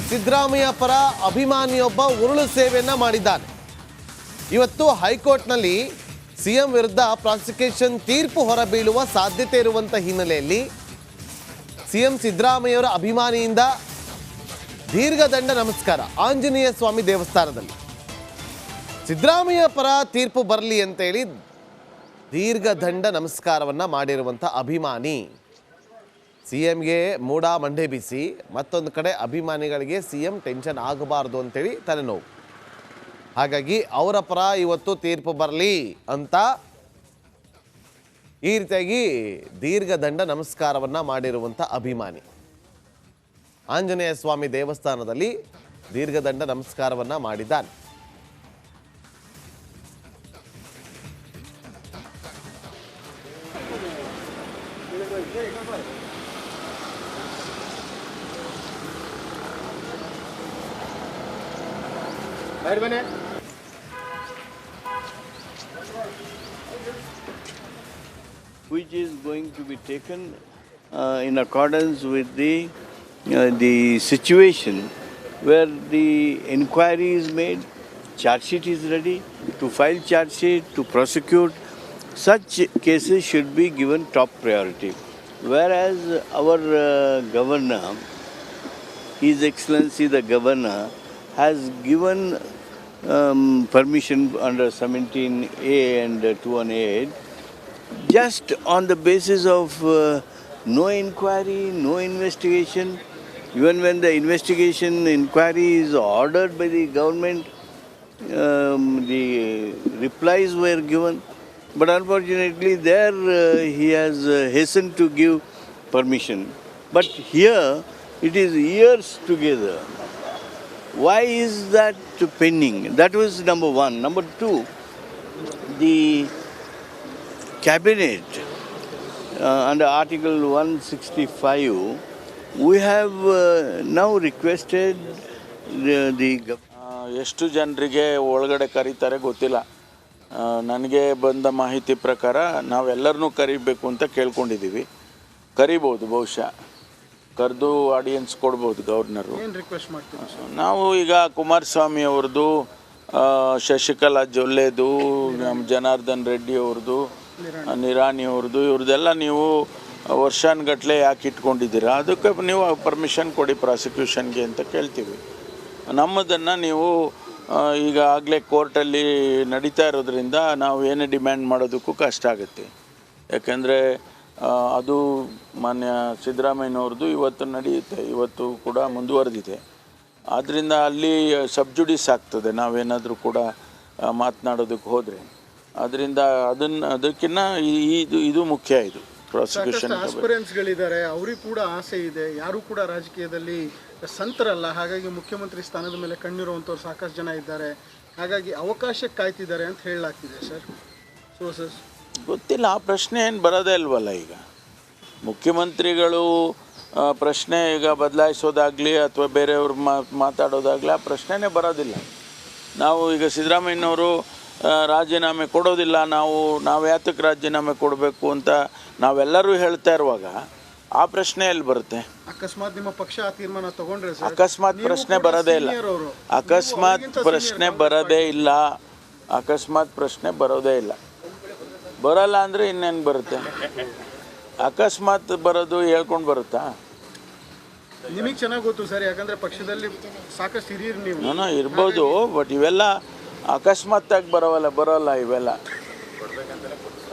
ಸಿದ್ದರಾಮಯ್ಯ ಪರ ಅಭಿಮಾನಿಯೊಬ್ಬ ಉರುಳು ಸೇವೆಯನ್ನ ಮಾಡಿದ್ದಾನೆ. ಇವತ್ತು ಹೈಕೋರ್ಟ್ನಲ್ಲಿ ಸಿಎಂ ವಿರುದ್ಧ ಪ್ರಾಸಿಕ್ಯೂಷನ್ ತೀರ್ಪು ಹೊರಬೀಳುವ ಸಾಧ್ಯತೆ ಇರುವಂತ ಹಿನ್ನೆಲೆಯಲ್ಲಿ ಸಿಎಂ ಸಿದ್ದರಾಮಯ್ಯವರ ಅಭಿಮಾನಿಯಿಂದ ದೀರ್ಘದಂಡ ನಮಸ್ಕಾರ ಆಂಜನೇಯ ಸ್ವಾಮಿ ದೇವಸ್ಥಾನದಲ್ಲಿ. ಸಿದ್ದರಾಮಯ್ಯ ಪರ ತೀರ್ಪು ಬರಲಿ ಅಂತೇಳಿ ದೀರ್ಘದಂಡ ನಮಸ್ಕಾರವನ್ನ ಮಾಡಿರುವಂಥ ಅಭಿಮಾನಿ ಸಿಎಂಗೆ ಮೂಡ ಮಂಡೆ ಬಿಸಿ, ಮತ್ತೊಂದು ಕಡೆ ಅಭಿಮಾನಿಗಳಿಗೆ ಸಿಎಂ ಟೆನ್ಷನ್ ಆಗಬಾರ್ದು ಅಂತೇಳಿ ತಲೆನೋವು. ಹಾಗಾಗಿ ಅವರ ಪರ ಇವತ್ತು ತೀರ್ಪು ಬರಲಿ ಅಂತ ಈ ರೀತಿಯಾಗಿ ದೀರ್ಘದಂಡ ನಮಸ್ಕಾರವನ್ನ ಮಾಡಿರುವಂಥ ಅಭಿಮಾನಿ ಆಂಜನೇಯ ಸ್ವಾಮಿ ದೇವಸ್ಥಾನದಲ್ಲಿ ದೀರ್ಘದಂಡ ನಮಸ್ಕಾರವನ್ನ ಮಾಡಿದ್ದಾನೆ. Which is going to be taken in accordance with the situation where the inquiry is made, charge sheet is ready, to file charge sheet, to prosecute. Such cases should be given top priority. Whereas our governor, His Excellency the Governor, has given permission under 17A and 218 just on the basis of no inquiry, no investigation. Even when the inquiry is ordered by the government, the replies were given. But unfortunately there he has hastened to give permission. But here it is years together. Why is that pending? That was number one. Number two, the Cabinet, under Article 165, we have now requested the ಎಷ್ಟು ಜನರಿಗೆ ಒಳಗಡೆ ಕರೀತಾರೆ ಗೊತ್ತಿಲ್ಲ. ನನಗೆ ಬಂದ ಮಾಹಿತಿ ಪ್ರಕಾರ ನಾವೆಲ್ಲರನ್ನೂ ಕರಿಬೇಕು ಅಂತ ಕೇಳ್ಕೊಂಡಿದ್ದೀವಿ. ಕರಿಬೋದು, ಬಹುಶಃ ಕರೆದು ಆಡಿಯನ್ಸ್ ಕೊಡ್ಬೋದು ಗವರ್ನರು. ನಾವು ಈಗ ಕುಮಾರಸ್ವಾಮಿ ಅವ್ರದ್ದು, ಶಶಿಕಲಾ ಜೊಲ್ಲೆದು, ನಮ್ಮ ಜನಾರ್ದನ್ ರೆಡ್ಡಿ ಅವ್ರದ್ದು, ನಿರಾಣಿ ಅವ್ರದ್ದು, ಇವ್ರದ್ದೆಲ್ಲ ನೀವು ವರ್ಷಾನುಗಟ್ಟಲೆ ಯಾಕೆ ಇಟ್ಕೊಂಡಿದ್ದೀರಾ? ಅದಕ್ಕೆ ನೀವು ಪರ್ಮಿಷನ್ ಕೊಡಿ ಪ್ರಾಸಿಕ್ಯೂಷನ್ಗೆ ಅಂತ ಕೇಳ್ತೀವಿ. ನಮ್ಮದನ್ನು ನೀವು ಈಗಾಗಲೇ ಕೋರ್ಟಲ್ಲಿ ನಡೀತಾ ಇರೋದ್ರಿಂದ ನಾವು ಏನೇ ಡಿಮ್ಯಾಂಡ್ ಮಾಡೋದಕ್ಕೂ ಕಷ್ಟ ಆಗುತ್ತೆ. ಯಾಕೆಂದರೆ ಅದು ಮಾನ್ಯ ಸಿದ್ದರಾಮಯ್ಯನವ್ರದ್ದು ಇವತ್ತು ನಡೆಯುತ್ತೆ, ಇವತ್ತು ಕೂಡ ಮುಂದುವರೆದಿದೆ. ಆದ್ದರಿಂದ ಅಲ್ಲಿ ಸಬ್ಜುಡಿಸ್ ಆಗ್ತದೆ ನಾವೇನಾದರೂ ಕೂಡ ಮಾತನಾಡೋದಕ್ಕೆ ಹೋದರೆ. ಅದರಿಂದ ಅದಕ್ಕಿಂತ ಇದು ಮುಖ್ಯ. ಇದು ಪ್ರಾಸಿಕ್ಯೂಷನ್ ಆಸ್ಪಿರೆಂಟ್ಸ್ಗಳಿದ್ದಾರೆ, ಅವ್ರಿಗೆ ಕೂಡ ಆಸೆ ಇದೆ. ಯಾರು ಕೂಡ ರಾಜಕೀಯದಲ್ಲಿ ಸಂತರಲ್ಲ, ಹಾಗಾಗಿ ಮುಖ್ಯಮಂತ್ರಿ ಸ್ಥಾನದ ಮೇಲೆ ಕಣ್ಣಿರುವಂಥವ್ರು ಸಾಕಷ್ಟು ಜನ ಇದ್ದಾರೆ. ಹಾಗಾಗಿ ಅವಕಾಶಕ್ಕೆ ಕಾಯ್ತಿದ್ದಾರೆ ಅಂತ ಹೇಳಲಾಗ್ತಿದೆ ಸರ್. ಗೊತ್ತಿಲ್ಲ, ಆ ಪ್ರಶ್ನೆ ಏನು ಬರೋದೇ ಇಲ್ವಲ್ಲ. ಈಗ ಮುಖ್ಯಮಂತ್ರಿಗಳು ಪ್ರಶ್ನೆ ಈಗ ಬದಲಾಯಿಸೋದಾಗಲಿ ಅಥವಾ ಬೇರೆಯವ್ರು ಮಾತಾಡೋದಾಗಲಿ ಆ ಪ್ರಶ್ನೆನೇ ಬರೋದಿಲ್ಲ. ನಾವು ಈಗ ಸಿದ್ದರಾಮಯ್ಯನವರು ರಾಜೀನಾಮೆ ಕೊಡೋದಿಲ್ಲ, ನಾವು ಯಾತಕ್ಕೆ ರಾಜೀನಾಮೆ ಕೊಡಬೇಕು ಅಂತ ನಾವೆಲ್ಲರೂ ಹೇಳ್ತಾ ಇರುವಾಗ ಆ ಪ್ರಶ್ನೆ ಎಲ್ಲಿ ಬರುತ್ತೆ? ಅಕಸ್ಮಾತ್ ನಿಮ್ಮ ಪಕ್ಷ ಆ ತೀರ್ಮಾನ ತಗೊಂಡ್ರೆ ಅಕಸ್ಮಾತ್ ಪ್ರಶ್ನೆ ಬರೋದೇ ಇಲ್ಲ. ಅಕಸ್ಮಾತ್ ಪ್ರಶ್ನೆ ಬರೋದೇ ಇಲ್ಲ. ಅಕಸ್ಮಾತ್ ಪ್ರಶ್ನೆ ಬರೋದೇ ಇಲ್ಲ. ಬರೋಲ್ಲ ಅಂದರೆ ಇನ್ನೇನು ಬರುತ್ತೆ? ಅಕಸ್ಮಾತ್ ಬರೋದು ಹೇಳ್ಕೊಂಡು ಬರುತ್ತಾ? ನಿಮಗೆ ಚೆನ್ನಾಗಿ ಗೊತ್ತು ಸರ್, ಯಾಕಂದರೆ ಪಕ್ಷದಲ್ಲಿ ಸಾಕಷ್ಟು ಹಿರಿಯರು ನೀವು. ಇರ್ಬೋದು, ಬಟ್ ಇವೆಲ್ಲ ಅಕಸ್ಮಾತ್ತಾಗಿ ಬರೋಲ್ಲ ಇವೆಲ್ಲ.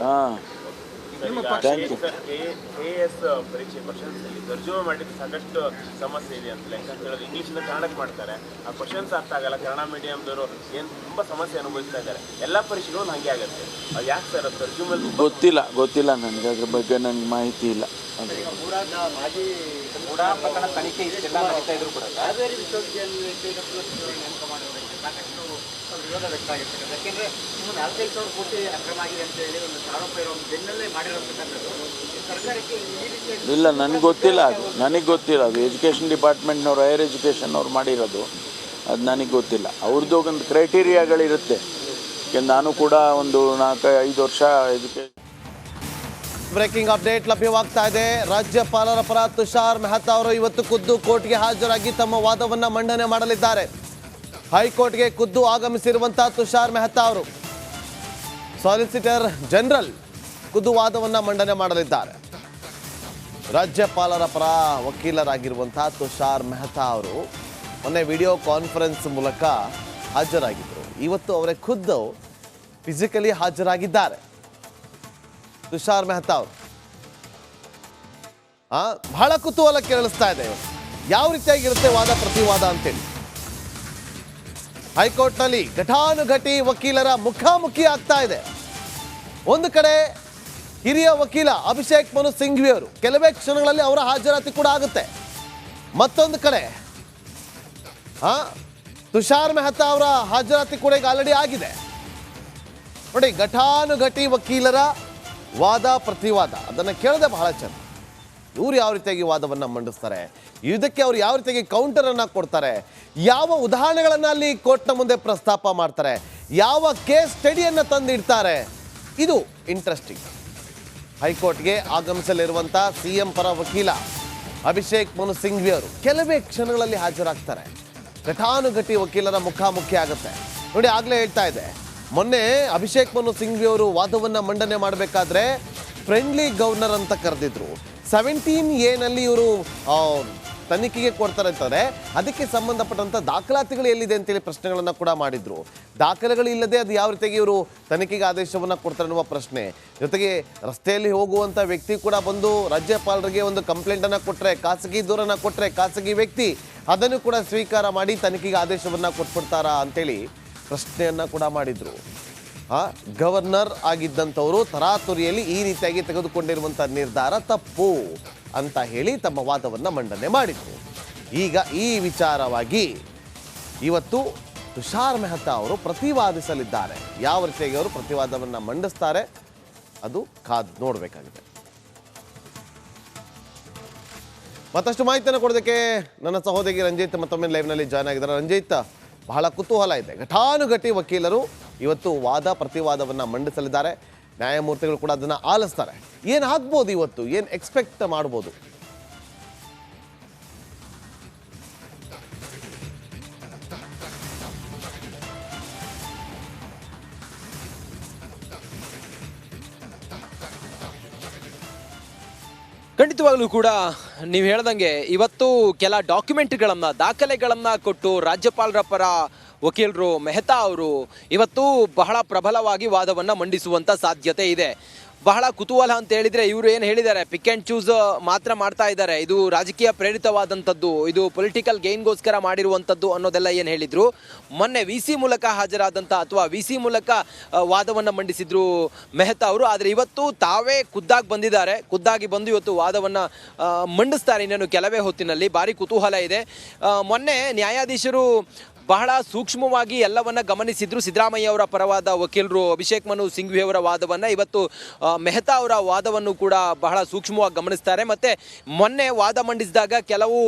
ಹಾಂ, ಥ್ಯಾಂಕ್ ಯು. AS ಪರೀಕ್ಷೆ ಕ್ವಶನ್ಸಲ್ಲಿ ತರ್ಜುಮೆ ಮಾಡಲಿಕ್ಕೆ ಸಾಕಷ್ಟು ಸಮಸ್ಯೆ ಇದೆ ಅಂತ ಹೇಳಿದ್ರೆ ಇಂಗ್ಲೀಷಿಂದ ಕನ್ನಡಕ್ಕೆ ಮಾಡ್ತಾರೆ. ಆ ಕ್ವಶನ್ಸ್ ಅರ್ಥ ಆಗಲ್ಲ. ಕನ್ನಡ ಮೀಡಿಯಮ್ದವರು ಏನು ತುಂಬ ಸಮಸ್ಯೆ ಅನುಭವಿಸ್ತಾ ಇದ್ದಾರೆ. ಎಲ್ಲ ಪರೀಕ್ಷೆಗಳು ಹಾಗೆ ಆಗುತ್ತೆ. ಅದು ಯಾಕೆ ಸರ್ ತರ್ಜುಮೆ? ಗೊತ್ತಿಲ್ಲ ನನಗೆ, ಅದ್ರ ಬಗ್ಗೆ ನನಗೆ ಮಾಹಿತಿ ಇಲ್ಲ. ಪ್ರಕರಣ ತನಿಖೆ ಇಷ್ಟೆಲ್ಲ ನಡೀತಾ ಇದ್ರು ಕೂಡ ಹಾವೇರಿ ವಿಶ್ವವಿದ್ಯಾಲಯ ವಿರೋಧ ವ್ಯಕ್ತ ಆಗಿರ್ತದೆ. ಯಾಕೆಂದರೆ ಇನ್ನು 4,000 ಕೋಟಿ ಅಕ್ರಮ ಆಗಿದೆ ಅಂತ ಹೇಳಿ ಒಂದು ಆರೋಪ ಇರೋ ಬೆನ್ನಲ್ಲೇ ಮಾಡಿರೋತಕ್ಕಂಥದ್ದು ಸರ್ಕಾರಕ್ಕೆ ಈ ರೀತಿ ಇಲ್ಲ. ನನಗೆ ಗೊತ್ತಿಲ್ಲ ಅದು ಎಜುಕೇಷನ್ ಡಿಪಾರ್ಟ್ಮೆಂಟ್ನವ್ರು, ಹೈಯರ್ ಎಜುಕೇಷನ್ನವ್ರು ಮಾಡಿರೋದು. ಅದು ನನಗೆ ಗೊತ್ತಿಲ್ಲ. ಅವ್ರದ್ದು ಒಂದು ಕ್ರೈಟೀರಿಯಾಗಳಿರುತ್ತೆ. ಯಾಕೆಂದ್ರೆ ನಾನು ಕೂಡ ಒಂದು 4-5 ವರ್ಷ ಎಜುಕೇಷನ್ ಬ್ರೇಕಿಂಗ್ ಅಪ್ಡೇಟ್ ಲಭ್ಯವಾಗ್ತಾ ಇದೆ. ರಾಜ್ಯಪಾಲರ ಪರ ತುಷಾರ್ ಮೆಹ್ತಾ ಅವರು ಇವತ್ತು ಖುದ್ದು ಕೋರ್ಟ್ಗೆ ಹಾಜರಾಗಿ ತಮ್ಮ ವಾದವನ್ನ ಮಂಡನೆ ಮಾಡಲಿದ್ದಾರೆ. ಹೈಕೋರ್ಟ್ಗೆ ಖುದ್ದು ಆಗಮಿಸಿರುವಂತಹ ತುಷಾರ್ ಮೆಹ್ತಾ ಅವರು ಸಾಲಿಸಿಟರ್ ಜನರಲ್ ಖುದ್ದು ವಾದವನ್ನ ಮಂಡನೆ ಮಾಡಲಿದ್ದಾರೆ. ರಾಜ್ಯಪಾಲರ ಪರ ವಕೀಲರಾಗಿರುವಂತಹ ತುಷಾರ್ ಮೆಹ್ತಾ ಅವರು ಮೊನ್ನೆ ವಿಡಿಯೋ ಕಾನ್ಫರೆನ್ಸ್ ಮೂಲಕ ಹಾಜರಾಗಿದ್ದರು. ಇವತ್ತು ಅವರೇ ಖುದ್ದು ಫಿಸಿಕಲಿ ಹಾಜರಾಗಿದ್ದಾರೆ. ತುಷಾರ್ ಮೆಹ್ತಾ ಅವರು ಬಹಳ ಕುತೂಹಲ ಕೇಳಿಸ್ತಾ ಇದೆ. ಯಾವ ರೀತಿಯಾಗಿರುತ್ತೆ ವಾದ ಪ್ರತಿವಾದ ಅಂತೇಳಿ ಹೈಕೋರ್ಟ್ನಲ್ಲಿ ಘಟಾನುಘಟಿ ವಕೀಲರ ಮುಖಾಮುಖಿ ಆಗ್ತಾ ಇದೆ. ಒಂದು ಕಡೆ ಹಿರಿಯ ವಕೀಲ ಅಭಿಷೇಕ್ ಮನು ಸಿಂಘ್ವಿ ಅವರು ಕೆಲವೇ ಕ್ಷಣಗಳಲ್ಲಿ ಅವರ ಹಾಜರಾತಿ ಕೂಡ ಆಗುತ್ತೆ. ಮತ್ತೊಂದು ಕಡೆ ತುಷಾರ್ ಮೆಹ್ತಾ ಅವರ ಹಾಜರಾತಿ ಕೂಡ ಈಗ ಆಲ್ರೆಡಿ ಆಗಿದೆ. ನೋಡಿ, ಘಟಾನುಘಟಿ ವಕೀಲರ ವಾದ ಪ್ರತಿವಾದ ಅದನ್ನು ಕೇಳದೆ ಬಹಳ ಚೆಂದ. ಇವರು ಯಾವ ರೀತಿಯಾಗಿ ವಾದವನ್ನು ಮಂಡಿಸ್ತಾರೆ, ಇದಕ್ಕೆ ಅವರು ಯಾವ ರೀತಿಯಾಗಿ ಕೌಂಟರನ್ನು ಕೊಡ್ತಾರೆ, ಯಾವ ಉದಾಹರಣೆಗಳನ್ನು ಅಲ್ಲಿ ಕೋರ್ಟ್ನ ಮುಂದೆ ಪ್ರಸ್ತಾಪ ಮಾಡ್ತಾರೆ, ಯಾವ ಕೇಸ್ ಸ್ಟಡಿಯನ್ನು ತಂದಿಡ್ತಾರೆ, ಇದು ಇಂಟ್ರೆಸ್ಟಿಂಗ್. ಹೈಕೋರ್ಟ್ಗೆ ಆಗಮಿಸಲಿರುವಂಥ CM ಪರ ವಕೀಲ ಅಭಿಷೇಕ್ ಮನು ಸಿಂಘ್ವಿ ಅವರು ಕೆಲವೇ ಕ್ಷಣಗಳಲ್ಲಿ ಹಾಜರಾಗ್ತಾರೆ. ಘಟಾನುಘಟಿ ವಕೀಲರ ಮುಖಾಮುಖಿ ಆಗುತ್ತೆ. ನೋಡಿ, ಆಗಲೇ ಹೇಳ್ತಾ ಇದೆ, ಮೊನ್ನೆ ಅಭಿಷೇಕ್ ಮನು ಸಿಂಘ್ವಿ ಅವರು ವಾದವನ್ನು ಮಂಡನೆ ಮಾಡಬೇಕಾದ್ರೆ ಫ್ರೆಂಡ್ಲಿ ಗವರ್ನರ್ ಅಂತ ಕರೆದಿದ್ರು. 17A ನಲ್ಲಿ ಇವರು ತನಿಖೆಗೆ ಕೊಡ್ತಾರೆ ಅಂತಂದರೆ ಅದಕ್ಕೆ ಸಂಬಂಧಪಟ್ಟಂಥ ದಾಖಲಾತಿಗಳು ಎಲ್ಲಿದೆ ಅಂತೇಳಿ ಪ್ರಶ್ನೆಗಳನ್ನು ಕೂಡ ಮಾಡಿದ್ರು. ದಾಖಲೆಗಳು ಇಲ್ಲದೆ ಅದು ಯಾವ ರೀತಿಯಾಗಿ ಇವರು ತನಿಖೆಗೆ ಆದೇಶವನ್ನು ಕೊಡ್ತಾರೆ ಅನ್ನುವ ಪ್ರಶ್ನೆ. ಜೊತೆಗೆ ರಸ್ತೆಯಲ್ಲಿ ಹೋಗುವಂಥ ವ್ಯಕ್ತಿ ಕೂಡ ಬಂದು ರಾಜ್ಯಪಾಲರಿಗೆ ಒಂದು ಕಂಪ್ಲೇಂಟನ್ನು ಕೊಟ್ಟರೆ, ಖಾಸಗಿ ದೂರನ್ನು ಕೊಟ್ಟರೆ ಖಾಸಗಿ ವ್ಯಕ್ತಿ ಅದನ್ನು ಕೂಡ ಸ್ವೀಕಾರ ಮಾಡಿ ತನಿಖೆಗೆ ಆದೇಶವನ್ನು ಕೊಟ್ಬಿಡ್ತಾರಾ ಅಂತೇಳಿ ಪ್ರಶ್ನೆಯನ್ನು ಕೂಡ ಮಾಡಿದರು. ಗವರ್ನರ್ ಆಗಿದ್ದಂಥವರು ತರಾತುರಿಯಲ್ಲಿ ಈ ರೀತಿಯಾಗಿ ತೆಗೆದುಕೊಂಡಿರುವಂಥ ನಿರ್ಧಾರ ತಪ್ಪು ಅಂತ ಹೇಳಿ ತಮ್ಮ ವಾದವನ್ನು ಮಂಡನೆ ಮಾಡಿದರು. ಈಗ ಈ ವಿಚಾರವಾಗಿ ಇವತ್ತು ತುಷಾರ್ ಮೆಹ್ತಾ ಅವರು ಪ್ರತಿವಾದಿಸಲಿದ್ದಾರೆ. ಯಾವ ರೀತಿಯಾಗಿ ಅವರು ಪ್ರತಿವಾದವನ್ನು ಮಂಡಿಸ್ತಾರೆ ಅದು ಕಾದು ನೋಡಬೇಕಾಗಿದೆ. ಮತ್ತಷ್ಟು ಮಾಹಿತಿಯನ್ನು ಕೊಡೋದಕ್ಕೆ ನನ್ನ ಸಹೋದರಿ ರಂಜಿತ್ ಮತ್ತೊಮ್ಮೆ ಲೈವ್ನಲ್ಲಿ ಜಾಯ್ನ್ ಆಗಿದ್ದಾರೆ. ರಂಜಿತ್, ಬಹಳ ಕುತೂಹಲ ಇದೆ. ಘಟಾನುಘಟಿ ವಕೀಲರು ಇವತ್ತು ವಾದ ಪ್ರತಿವಾದವನ್ನು ಮಂಡಿಸಲಿದ್ದಾರೆ. ನ್ಯಾಯಮೂರ್ತಿಗಳು ಕೂಡ ಅದನ್ನು ಆಲಿಸ್ತಾರೆ. ಏನು ಆಗ್ಬೋದು ಇವತ್ತು, ಏನು ಎಕ್ಸ್ಪೆಕ್ಟ್ ಮಾಡ್ಬೋದು? ಖಂಡಿತವಾಗ್ಲೂ ಕೂಡ ನೀವು ಹೇಳ್ದಂಗೆ ಇವತ್ತು ಕೆಲ ಡಾಕ್ಯುಮೆಂಟ್ಗಳನ್ನು ದಾಖಲೆಗಳನ್ನು ಕೊಟ್ಟು ರಾಜ್ಯಪಾಲರ ಪರ ವಕೀಲರು ಮೆಹ್ತಾ ಅವರು ಇವತ್ತು ಬಹಳ ಪ್ರಬಲವಾಗಿ ವಾದವನ್ನು ಮಂಡಿಸುವಂಥ ಸಾಧ್ಯತೆ ಇದೆ. ಬಹಳ ಕುತೂಹಲ ಅಂತ ಹೇಳಿದರೆ ಇವರು ಏನು ಹೇಳಿದ್ದಾರೆ, ಪಿಕ್ ಆ್ಯಂಡ್ ಚೂಸ್ ಮಾತ್ರ ಮಾಡ್ತಾ ಇದ್ದಾರೆ, ಇದು ರಾಜಕೀಯ ಪ್ರೇರಿತವಾದಂಥದ್ದು, ಇದು ಪೊಲಿಟಿಕಲ್ ಗೇನ್ಗೋಸ್ಕರ ಮಾಡಿರುವಂಥದ್ದು ಅನ್ನೋದೆಲ್ಲ ಏನು ಹೇಳಿದರು. ಮೊನ್ನೆ VC ಮೂಲಕ ಹಾಜರಾದಂಥ ಅಥವಾ VC ಮೂಲಕ ವಾದವನ್ನು ಮಂಡಿಸಿದ್ರು ಮೆಹ್ತಾ ಅವರು. ಆದರೆ ಇವತ್ತು ತಾವೇ ಖುದ್ದಾಗಿ ಬಂದಿದ್ದಾರೆ, ಖುದ್ದಾಗಿ ಬಂದು ಇವತ್ತು ವಾದವನ್ನು ಮಂಡಿಸ್ತಾರೆ ಇನ್ನೇನು ಕೆಲವೇ ಹೊತ್ತಿನಲ್ಲಿ. ಭಾರಿ ಕುತೂಹಲ ಇದೆ. ಮೊನ್ನೆ ನ್ಯಾಯಾಧೀಶರು ಬಹಳ ಸೂಕ್ಷ್ಮವಾಗಿ ಎಲ್ಲವನ್ನ ಗಮನಿಸಿದ್ರು. ಸಿದ್ದರಾಮಯ್ಯ ಅವರ ಪರವಾದ ವಕೀಲರು ಅಭಿಷೇಕ್ ಮನು ಸಿಂಘ್ವಿ ಅವರ ವಾದವನ್ನು, ಇವತ್ತು ಮೆಹ್ತಾ ಅವರ ವಾದವನ್ನು ಕೂಡ ಬಹಳ ಸೂಕ್ಷ್ಮವಾಗಿ ಗಮನಿಸ್ತಾರೆ. ಮತ್ತು ಮೊನ್ನೆ ವಾದ ಮಂಡಿಸಿದಾಗ ಕೆಲವು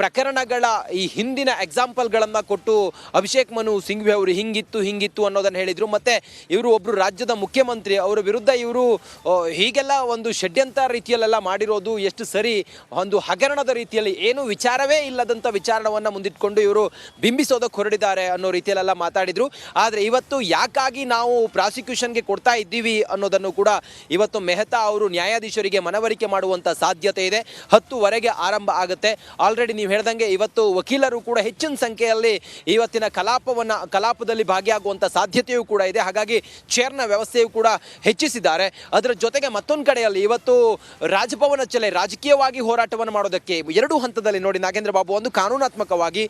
ಪ್ರಕರಣಗಳ ಈ ಹಿಂದಿನ ಎಕ್ಸಾಂಪಲ್ಗಳನ್ನು ಕೊಟ್ಟು ಅಭಿಷೇಕ್ ಮನು ಸಿಂಘ್ವಿ ಅವರು ಹಿಂಗಿತ್ತು ಅನ್ನೋದನ್ನು ಹೇಳಿದರು. ಮತ್ತು ಇವರು ಒಬ್ಬರು ರಾಜ್ಯದ ಮುಖ್ಯಮಂತ್ರಿ, ಅವರ ವಿರುದ್ಧ ಇವರು ಹೀಗೆಲ್ಲ ಒಂದು ಷಡ್ಯಂತರ ರೀತಿಯಲ್ಲೆಲ್ಲ ಮಾಡಿರೋದು ಎಷ್ಟು ಸರಿ, ಒಂದು ಹಗರಣದ ರೀತಿಯಲ್ಲಿ ಏನು ವಿಚಾರವೇ ಇಲ್ಲದಂಥ ವಿಚಾರವನ್ನು ಮುಂದಿಟ್ಕೊಂಡು ಇವರು ಬಿಂಬಿಸೋದು ಹೊರಡಿದ್ದಾರೆ ಅನ್ನೋ ರೀತಿಯಲ್ಲೆಲ್ಲ ಮಾತಾಡಿದ್ರು. ಆದರೆ ಇವತ್ತು ಯಾಕಾಗಿ ನಾವು ಪ್ರಾಸಿಕ್ಯೂಷನ್ಗೆ ಕೊಡ್ತಾ ಇದ್ದೀವಿ ಅನ್ನೋದನ್ನು ಕೂಡ ಇವತ್ತು ಮೆಹ್ತಾ ಅವರು ನ್ಯಾಯಾಧೀಶರಿಗೆ ಮನವರಿಕೆ ಮಾಡುವಂಥ ಸಾಧ್ಯತೆ ಇದೆ. 10:00 ಆರಂಭ ಆಗುತ್ತೆ. ಆಲ್ರೆಡಿ ನೀವು ಹೇಳ್ದಂಗೆ ಇವತ್ತು ವಕೀಲರು ಕೂಡ ಹೆಚ್ಚಿನ ಸಂಖ್ಯೆಯಲ್ಲಿ ಇವತ್ತಿನ ಕಲಾಪದಲ್ಲಿ ಭಾಗಿಯಾಗುವಂಥ ಸಾಧ್ಯತೆಯೂ ಕೂಡ ಇದೆ. ಹಾಗಾಗಿ ಚೇರ್ನ ವ್ಯವಸ್ಥೆಯೂ ಕೂಡ ಹೆಚ್ಚಿಸಿದ್ದಾರೆ. ಅದರ ಜೊತೆಗೆ ಮತ್ತೊಂದು ಕಡೆಯಲ್ಲಿ ಇವತ್ತು ರಾಜಭವನ ಚಲೆ ರಾಜಕೀಯವಾಗಿ ಹೋರಾಟವನ್ನು ಮಾಡೋದಕ್ಕೆ 2 ಹಂತದಲ್ಲಿ ನೋಡಿ ನಾಗೇಂದ್ರ ಬಾಬು, ಒಂದು ಕಾನೂನಾತ್ಮಕವಾಗಿ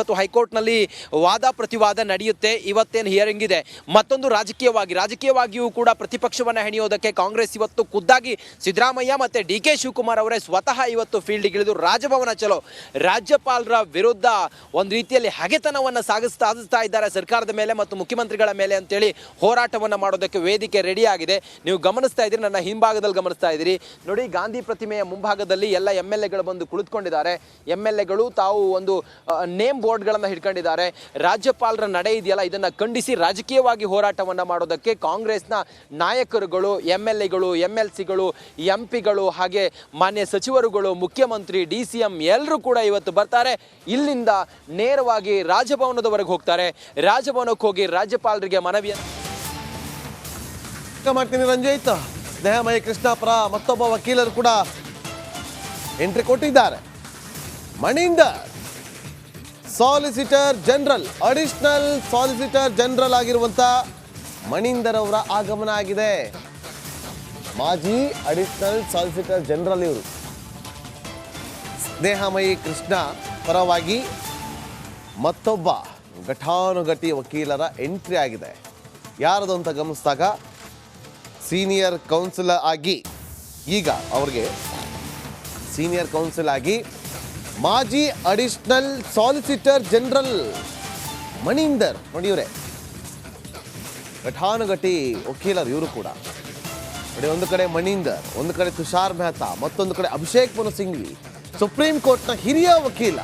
ಇವತ್ತು ಹೈಕೋರ್ಟ್ನಲ್ಲಿ ವಾದ ಪ್ರತಿವಾದ ನಡೆಯುತ್ತೆ, ಇವತ್ತೇನು ಹಿಯರಿಂಗ್ ಇದೆ. ಮತ್ತೊಂದು ರಾಜಕೀಯವಾಗಿಯೂ ಕೂಡ ಪ್ರತಿಪಕ್ಷವನ್ನು ಹೆಣೆಯೋದಕ್ಕೆ ಕಾಂಗ್ರೆಸ್ ಇವತ್ತು ಖುದ್ದಾಗಿ ಸಿದ್ದರಾಮಯ್ಯ ಮತ್ತು DK ಶಿವಕುಮಾರ್ ಅವರೇ ಸ್ವತಃ ಇವತ್ತು ಫೀಲ್ಡ್ಗಿಳಿದು ರಾಜಭವನ ಚಲೋ ರಾಜ್ಯಪಾಲರ ವಿರುದ್ಧ ಒಂದು ರೀತಿಯಲ್ಲಿ ಹಗೆತನವನ್ನು ಸಾಗಿಸ್ತಾ ಇದ್ದಾರೆ ಸರ್ಕಾರದ ಮೇಲೆ ಮತ್ತು ಮುಖ್ಯಮಂತ್ರಿಗಳ ಮೇಲೆ ಅಂತೇಳಿ ಹೋರಾಟವನ್ನು ಮಾಡೋದಕ್ಕೆ ವೇದಿಕೆ ರೆಡಿ ಆಗಿದೆ. ನೀವು ಗಮನಿಸ್ತಾ ಇದ್ದೀರಿ, ನನ್ನ ಹಿಂಭಾಗದಲ್ಲಿ ಗಮನಿಸ್ತಾ ಇದ್ದೀರಿ ನೋಡಿ, ಗಾಂಧಿ ಪ್ರತಿಮೆಯ ಮುಂಭಾಗದಲ್ಲಿ ಎಲ್ಲ MLAಗಳು ಬಂದು ಕುಳಿತುಕೊಂಡಿದ್ದಾರೆ. MLAಗಳು ತಾವು ಒಂದು ನೇಮ್ ಬೋರ್ಡ್ಗಳನ್ನು ಹಿಡ್ಕೊಂಡಿದ್ದಾರೆ. ರಾಜ್ಯಪಾಲರ ನಡೆ ಇದೆಯಲ್ಲ, ಇದನ್ನು ಖಂಡಿಸಿ ರಾಜಕೀಯವಾಗಿ ಹೋರಾಟವನ್ನು ಮಾಡೋದಕ್ಕೆ ಕಾಂಗ್ರೆಸ್ನ ನಾಯಕರುಗಳು, MLAಗಳು, MLCಗಳು, MP ಗಳು, ಹಾಗೆ ಮಾನ್ಯ ಸಚಿವರುಗಳು, ಮುಖ್ಯಮಂತ್ರಿ, DCM ಎಲ್ಲರೂ ಕೂಡ ಇವತ್ತು ಬರ್ತಾರೆ. ಇಲ್ಲಿಂದ ನೇರವಾಗಿ ರಾಜಭವನದವರೆಗೆ ಹೋಗ್ತಾರೆ. ರಾಜಭವನಕ್ಕೆ ಹೋಗಿ ರಾಜ್ಯಪಾಲರಿಗೆ ಮನವಿಯನ್ನು ಮಾಡ್ತೀನಿ. ರಂಜಿತ್, ಸ್ನೇಹಮಯಿ ಕೃಷ್ಣ ಪರ ಮತ್ತೊಬ್ಬ ವಕೀಲರು ಕೂಡ ಎಂಟ್ರಿ ಕೊಟ್ಟಿದ್ದಾರೆ. Maninder solicitor general, additional solicitor general ಆಗಿರುವಂಥ ಮಣಿಂದರ್ ಅವರ ಆಗಮನ ಆಗಿದೆ. ಮಾಜಿ ಅಡಿಷನಲ್ ಸಾಲಿಸಿಟರ್ ಜನರಲ್ ಇವರು. ಸ್ನೇಹಮಯಿ ಕೃಷ್ಣ ಪರವಾಗಿ ಮತ್ತೊಬ್ಬ ಘಟಾನುಘಟಿ ವಕೀಲರ ಎಂಟ್ರಿ ಆಗಿದೆ. ಯಾರದು ಅಂತ ಗಮನಿಸಿದಾಗ ಸೀನಿಯರ್ ಕೌನ್ಸಿಲರ್ ಆಗಿ, ಈಗ ಅವ್ರಿಗೆ ಸೀನಿಯರ್ ಕೌನ್ಸಿಲ್ ಆಗಿ ಮಾಜಿ ಅಡಿಷನಲ್ ಸಾಲಿಸಿಟರ್ ಜನರಲ್ ಮಣಿಂದರ್ ನೋಡಿ, ಇವರೇ ಘಟಾನುಘಟಿ ವಕೀಲರು ಇವರು ಕೂಡ ನೋಡಿ. ಒಂದು ಕಡೆ ಮಣಿಂದರ್, ಒಂದು ಕಡೆ ತುಷಾರ್ ಮೆಹ್ತಾ, ಮತ್ತೊಂದು ಕಡೆ ಅಭಿಷೇಕ್ ಮನು ಸಿಂಘ್ವಿ, ಸುಪ್ರೀಂ ಕೋರ್ಟ್ನ ಹಿರಿಯ ವಕೀಲ.